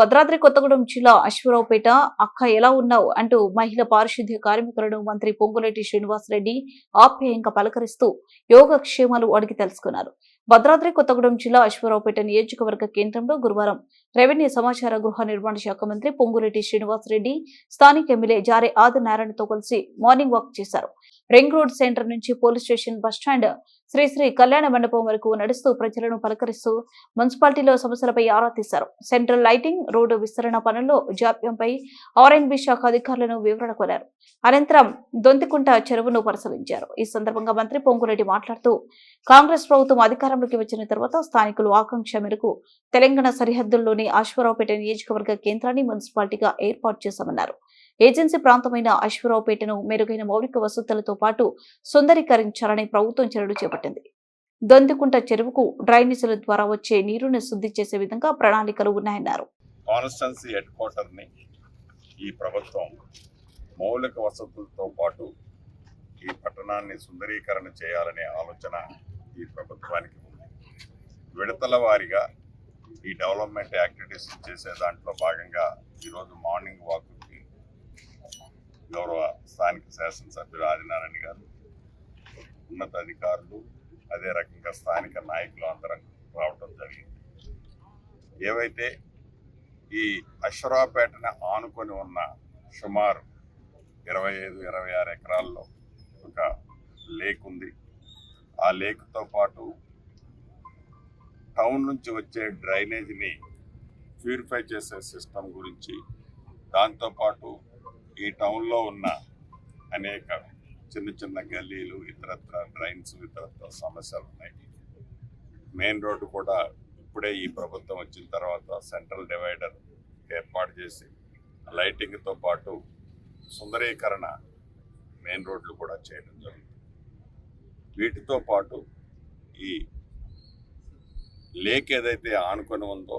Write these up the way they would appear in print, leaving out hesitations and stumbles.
భద్రాద్రి కొత్తగూడెం జిల్లా అశ్వరావుపేట అక్క ఎలా ఉన్నావు అంటూ మహిళా పారిశుద్ధ్య కార్మికులను మంత్రి పొంగులేటి శ్రీనివాసరెడ్డి ఆప్యాయంగా పలకరిస్తూ యోగక్షేమాలు అడిగి తెలుసుకున్నారు. భద్రాద్రి కొత్తగూడెం జిల్లా అశ్వరావుపేట నియోజకవర్గ కేంద్రంలో గురువారం రెవెన్యూ సమాచార గృహ నిర్మాణ శాఖ మంత్రి పొంగులేటి శ్రీనివాసరెడ్డి స్థానిక ఎమ్మెల్యే జారే ఆదినారాయణతో కలిసి మార్నింగ్ వాక్ చేశారు. రింగ్ రోడ్ సెంటర్ నుంచి పోలీస్ స్టేషన్ బస్టాండ్ శ్రీ కళ్యాణ మండపం వరకు నడుస్తూ ప్రజలను పలకరిస్తూ మున్సిపాలిటీలో సమస్యలపై ఆరా తీశారు. సెంట్రల్ లైటింగ్, రోడ్డు విస్తరణ పనుల్లో జాప్యంపై ఆర్ఎండ్బి శాఖ అధికారులను వివరణ కోరారు. అనంతరం దొంతికుంట చెరువును పరిశీలించారు. ఈ సందర్భంగా మంత్రి పొంగులేటి మాట్లాడుతూ కాంగ్రెస్ ప్రభుత్వం అధికారంలోకి వచ్చిన తర్వాత స్థానికులు ఆకాంక్ష మేరకు తెలంగాణ సరిహద్దుల్లోని అశ్వరావుపేట నియోజకవర్గ కేంద్రాన్ని మున్సిపాలిటీగా ఏర్పాటు చేశామన్నారు. ఏజెన్సీ ప్రాంతమైన అశ్వరావుపేటను మెరుగైన మౌలిక వసతులతో పాటు సుందరీకరించాలని ప్రభుత్వం చర్యలు చేపట్టింది. దొంతికుంట చెరువుకు డ్రైనేజీల ద్వారా వచ్చే నీరును శుద్ధి చేసే విధంగా ప్రణాళికలు ఉన్నాయన్నారు. కాన్స్టిట్యున్సీ హెడ్ క్వార్టర్ ని ఈ ప్రభుత్వం మౌలిక వసతులతో పాటు ఈ పట్టణాన్ని సుందరీకరణ చేయాలనే ఆలోచన ఈ ప్రభుత్వానికి ఉంది. విడతల వారీగా ఈ డెవలప్మెంట్ యాక్టివిటీస్ చేసే దాంట్లో భాగంగా ఈరోజు మార్నింగ్ వాక్కి గౌరవ స్థానిక శాసనసభ్యులు ఆదినారాయణ గారు, ఉన్నతాధికారులు, అదే రకంగా స్థానిక నాయకులు అందరం రావడం జరిగింది. ఏవైతే ఈ అశ్వరావుపేటను ఆనుకొని ఉన్న సుమారు 25-26 ఎకరాల్లో ఒక లేక్ ఉంది. ఆ లేక్తో పాటు టౌన్ నుంచి వచ్చే డ్రైనేజీని ప్యూరిఫై చేసే సిస్టమ్ గురించి, దాంతోపాటు ఈ టౌన్లో ఉన్న అనేక చిన్న చిన్న గల్లీలు, ఇతరత్ర డ్రైన్స్, ఇతరత్ర సమస్యలు ఉన్నాయి. మెయిన్ రోడ్డు కూడా ఇప్పుడే ఈ ప్రభుత్వం వచ్చిన తర్వాత సెంట్రల్ డివైడర్ ఏర్పాటు చేసి లైటింగ్తో పాటు సుందరీకరణ మెయిన్ రోడ్లు కూడా చేయడం జరుగుతుంది. వీటితో పాటు ఈ లేక్ ఏదైతే ఆనుకొని ఉందో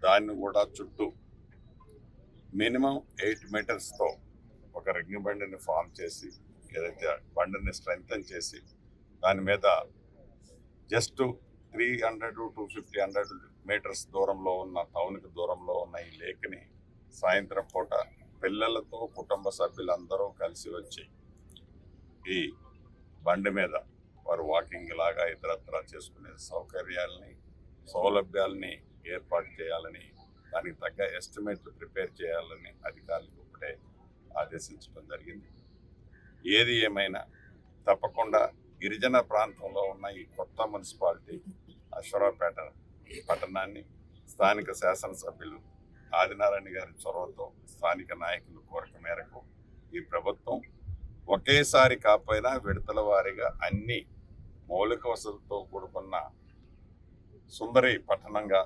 దాన్ని కూడా చుట్టూ మినిమం 8 మీటర్స్తో ఒక రింగ్ బండిని ఫామ్ చేసి, ఏదైతే బండిని స్ట్రెంగ్తన్ చేసి దాని మీద జస్ట్ 300-250 మీటర్స్ దూరంలో ఉన్న, టౌన్కి దూరంలో ఉన్న ఈ లేక్ని సాయంత్రం పూట పిల్లలతో కుటుంబ సభ్యులందరూ కలిసి వచ్చి ఈ బండి మీద వారు వాకింగ్ లాగా ఇతరత్ర చేసుకునే సౌలభ్యాలని ఏర్పాటు చేయాలని, దానికి తగ్గ ఎస్టిమేట్లు ప్రిపేర్ చేయాలని అధికారులకు ఒకటే ఆదేశించడం జరిగింది. ఏది ఏమైనా తప్పకుండా గిరిజన ప్రాంతంలో ఉన్న ఈ కొత్త మున్సిపాలిటీ అశ్వరావుపేట పట్టణాన్ని స్థానిక శాసనసభ్యులు ఆదినారాయణ గారి చొరవతో, స్థానిక నాయకుల కోరిక మేరకు ఈ ప్రభుత్వం ఒకేసారి కాకపోయినా విడతల వారీగా అన్ని మౌలిక వసతులతో కూడుకున్న సుందరి పట్టణంగా